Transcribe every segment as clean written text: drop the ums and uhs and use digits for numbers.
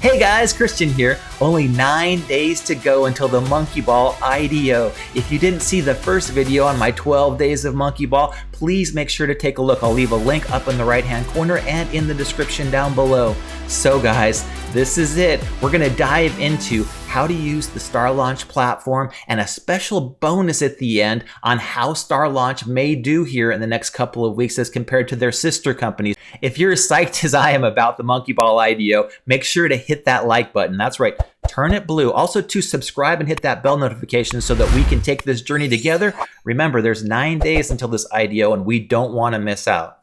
Hey guys, Christian here. Only 9 days to go until the Monkeyball IDO. If you didn't see the first video on my 12 days of Monkeyball, please make sure to take a look. I'll leave a link up in the right-hand corner and in the description down below. So guys, this is it. We're gonna dive into how to use the Starlaunch platform and a special bonus at the end on how Starlaunch may do here in the next couple of weeks as compared to their sister companies. If you're as psyched as I am about the Monkeyball IDO, make sure to hit that like button. That's right, turn it blue. Also to subscribe and hit that bell notification so that we can take this journey together. Remember, there's 9 days until this IDO and we don't wanna miss out.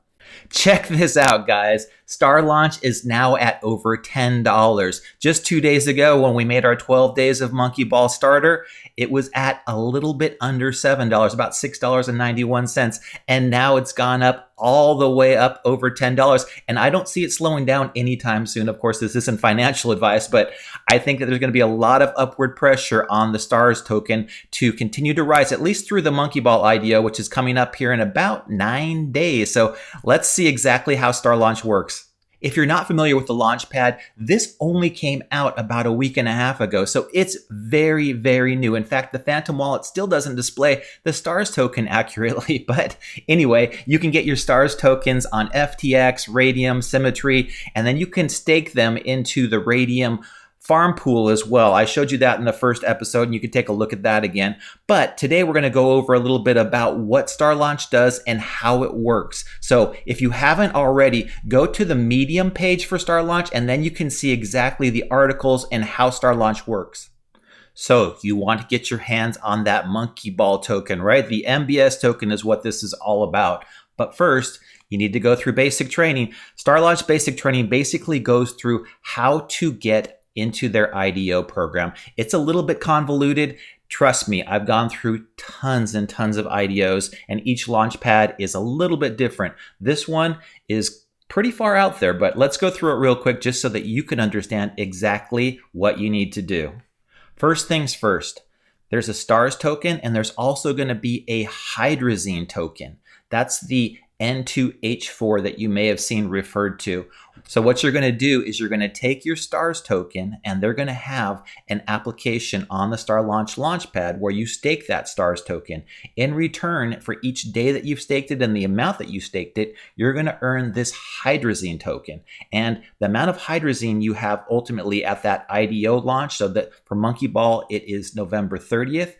Check this out, guys. Starlaunch is now at over $10. Just 2 days ago when we made our 12 days of Monkeyball starter, it was at a little bit under $7, about $6.91. And now it's gone up all the way up over $10. And I don't see it slowing down anytime soon. Of course, this isn't financial advice, but I think that there's going to be a lot of upward pressure on the STARS token to continue to rise, at least through the Monkeyball IDO, which is coming up here in about 9 days. So let's see exactly how Starlaunch works. If you're not familiar with the Launchpad, this only came out about a week and a half ago, so it's very, very new. In fact, the Phantom Wallet still doesn't display the STARS token accurately, but anyway, you can get your STARS tokens on FTX, Radium, Symmetry, and then you can stake them into the Radium farm pool as well. I showed you that in the first episode and you can take a look at that again. But today we're going to go over a little bit about what Starlaunch does and how it works. So if you haven't already, go to the Medium page for Starlaunch and then you can see exactly the articles and how Starlaunch works. So you want to get your hands on that Monkeyball token, right? The MBS token is what this is all about. But first, you need to go through basic training. Starlaunch basic training basically goes through how to get into their IDO program. It's a little bit convoluted. Trust me, I've gone through tons and tons of IDOs and each launchpad is a little bit different. This one is pretty far out there, but let's go through it real quick just so that you can understand exactly what you need to do. First things first, there's a STARS token and there's also going to be a Hydrazine token. That's the N2H4 that you may have seen referred to. So what you're going to do is you're going to take your STARS token and they're going to have an application on the Starlaunch Launchpad where you stake that STARS token. In return, for each day that you've staked it and the amount that you staked it, you're going to earn this Hydrazine token. And the amount of Hydrazine you have ultimately at that IDO launch, so that for Monkeyball, it is November 30th.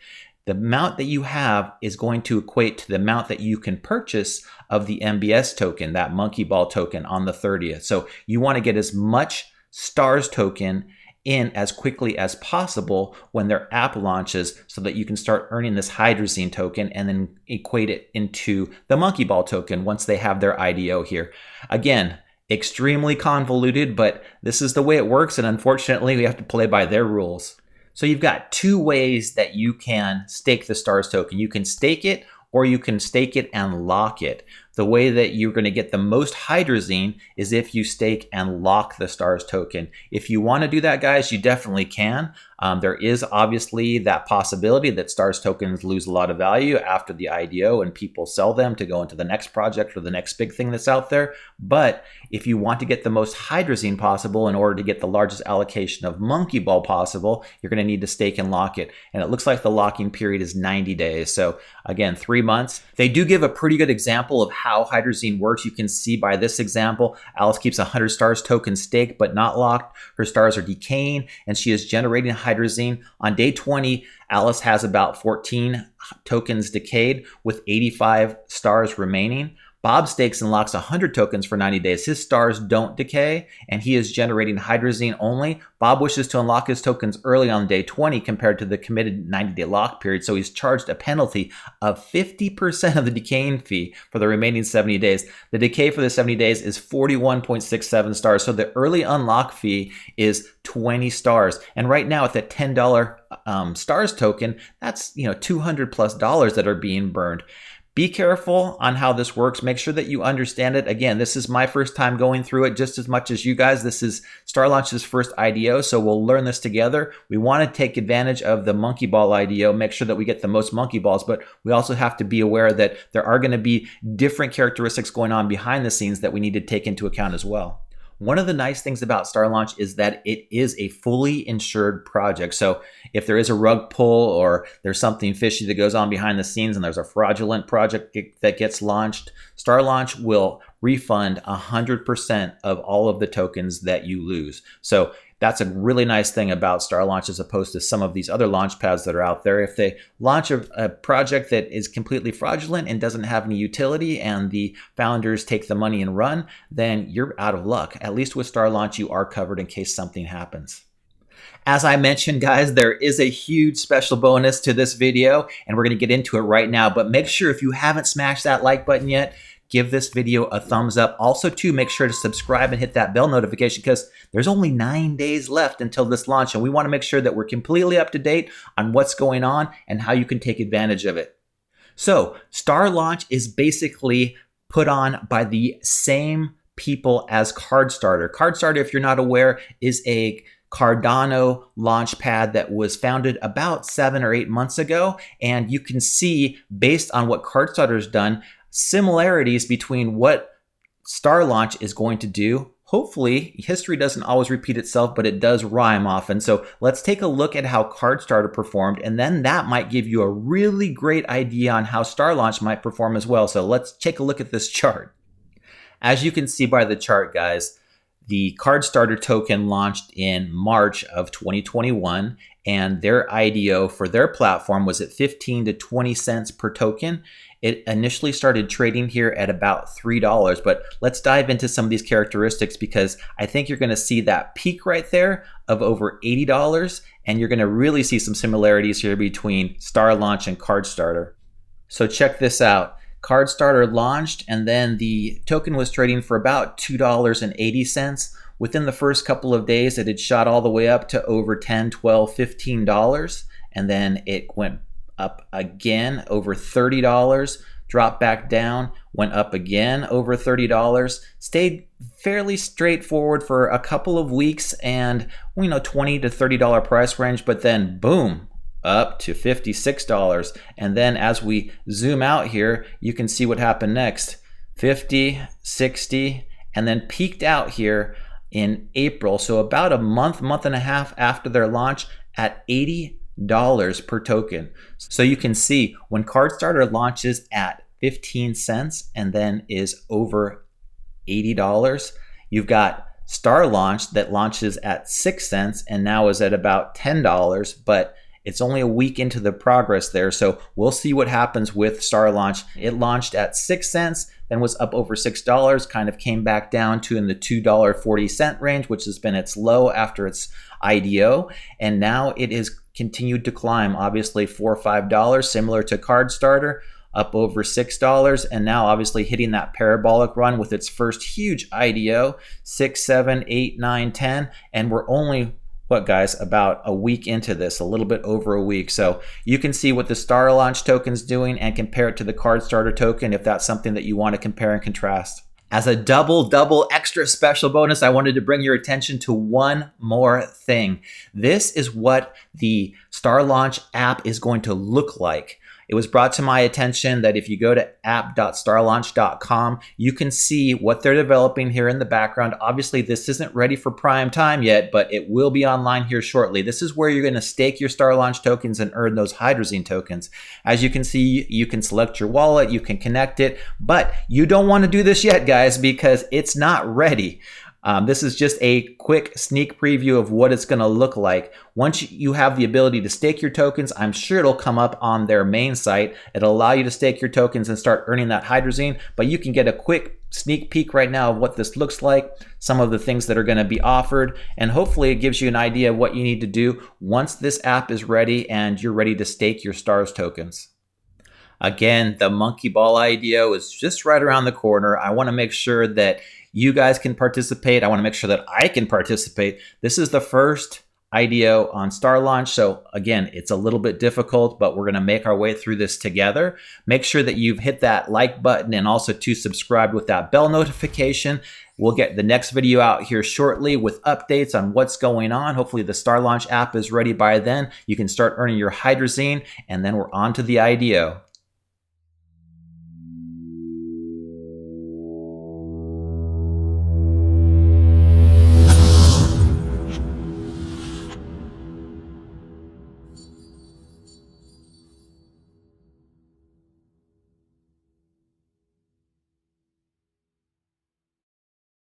The amount that you have is going to equate to the amount that you can purchase of the MBS token, that Monkeyball token on the 30th. So you want to get as much STARS token in as quickly as possible when their app launches so that you can start earning this Hydrazine token and then equate it into the Monkeyball token once they have their IDO here. Again, extremely convoluted, but this is the way it works. And unfortunately, we have to play by their rules. So you've got two ways that you can stake the STARS token. You can stake it or you can stake it and lock it. The way that you're going to get the most Hydrazine is if you stake and lock the STARS token. If you want to do that, guys, you definitely can. There is obviously that possibility that STARS tokens lose a lot of value after the IDO and people sell them to go into the next project or the next big thing that's out there. But if you want to get the most Hydrazine possible in order to get the largest allocation of Monkeyball possible, you're going to need to stake and lock it. And it looks like the locking period is 90 days. So again, 3 months. They do give a pretty good example of how Hydrazine works. You can see by this example, Alice keeps 100 STARS tokens staked but not locked. Her stars are decaying and she is generating Hydrazine. On day 20, Alice has about 14 tokens decayed with 85 stars remaining. Bob stakes and locks 100 tokens for 90 days. His stars don't decay, and he is generating Hydrazine only. Bob wishes to unlock his tokens early on day 20 compared to the committed 90-day lock period, so he's charged a penalty of 50% of the decaying fee for the remaining 70 days. The decay for the 70 days is 41.67 stars, so the early unlock fee is 20 stars. And right now at that $10 STARS token, that's $200+ that are being burned. Be careful on how this works. Make sure that you understand it. Again, this is my first time going through it just as much as you guys. This is Starlaunch's first IDO, so we'll learn this together. We want to take advantage of the Monkeyball IDO, make sure that we get the most Monkeyball, but we also have to be aware that there are going to be different characteristics going on behind the scenes that we need to take into account as well. One of the nice things about Starlaunch is that it is a fully insured project. So if there is a rug pull or there's something fishy that goes on behind the scenes and there's a fraudulent project that gets launched, Starlaunch will refund 100% of all of the tokens that you lose. So that's a really nice thing about Starlaunch as opposed to some of these other launch pads that are out there. If they launch a project that is completely fraudulent and doesn't have any utility and the founders take the money and run, then you're out of luck. At least with Starlaunch, you are covered in case something happens. As I mentioned, guys, there is a huge special bonus to this video, and we're going to get into it right now. But make sure if you haven't smashed that like button yet, give this video a thumbs up. Also, too, make sure to subscribe and hit that bell notification because there's only 9 days left until this launch, and we want to make sure that we're completely up to date on what's going on and how you can take advantage of it. So, Starlaunch is basically put on by the same people as Cardstarter. Cardstarter, if you're not aware, is a Cardano launch pad that was founded about 7 or 8 months ago, and you can see, based on what Cardstarter's done, similarities between what Starlaunch is going to do. Hopefully, history doesn't always repeat itself, but it does rhyme often. So let's take a look at how Cardstarter performed, and then that might give you a really great idea on how Starlaunch might perform as well. So let's take a look at this chart. As you can see by the chart, guys, the Cardstarter token launched in March of 2021, and their IDO for their platform was at 15 to 20 cents per token. It initially started trading here at about $3, but let's dive into some of these characteristics because I think you're going to see that peak right there of over $80, and you're going to really see some similarities here between Starlaunch and Cardstarter. So check this out. Cardstarter launched, and then the token was trading for about $2.80. Within the first couple of days, it had shot all the way up to over $10, $12, $15, and then it went up again over $30, dropped back down, went up again over $30, stayed fairly straightforward for a couple of weeks and, $20 to $30 price range, but then boom, up to $56. And then as we zoom out here, you can see what happened next. 50, 60, and then peaked out here in April. So about a month and a half after their launch at $80 per token. So you can see when Cardstarter launches at 15 cents and then is over $80, you've got Starlaunch that launches at 6 cents and now is at about $10, but it's only a week into the progress there, so we'll see what happens with Starlaunch. It launched at 6 cents, then was up over $6, kind of came back down to in the $2.40 range, which has been its low after its IDO, and now it is continued to climb, obviously $4 or $5, similar to Cardstarter, up over $6, and now obviously hitting that parabolic run with its first huge IDO, 6, 7, 8, 9, 10, and we're only guys, about a week into this, a little bit over a week. So you can see what the Starlaunch token's doing and compare it to the Cardstarter token if that's something that you want to compare and contrast. As a double extra special bonus, I wanted to bring your attention to one more thing. This is what the Starlaunch app is going to look like. It was brought to my attention that if you go to app.starlaunch.com, you can see what they're developing here in the background. Obviously, this isn't ready for prime time yet, but it will be online here shortly. This is where you're going to stake your Starlaunch tokens and earn those Hydrazine tokens. As you can see, you can select your wallet, you can connect it, but you don't want to do this yet, guys, because it's not ready. This is just a quick sneak preview of what it's going to look like. Once you have the ability to stake your tokens, I'm sure it'll come up on their main site. It'll allow you to stake your tokens and start earning that Hydrazine, but you can get a quick sneak peek right now of what this looks like, some of the things that are going to be offered, and hopefully it gives you an idea of what you need to do once this app is ready and you're ready to stake your STARS tokens. Again, the Monkeyball IDO is just right around the corner. I want to make sure that you guys can participate. I want to make sure that I can participate. This is the first IDO on Starlaunch. So again, it's a little bit difficult, but we're going to make our way through this together. Make sure that you've hit that like button and also to subscribe with that bell notification. We'll get the next video out here shortly with updates on what's going on. Hopefully the Starlaunch app is ready by then. You can start earning your Hydrazine, and then we're on to the IDO.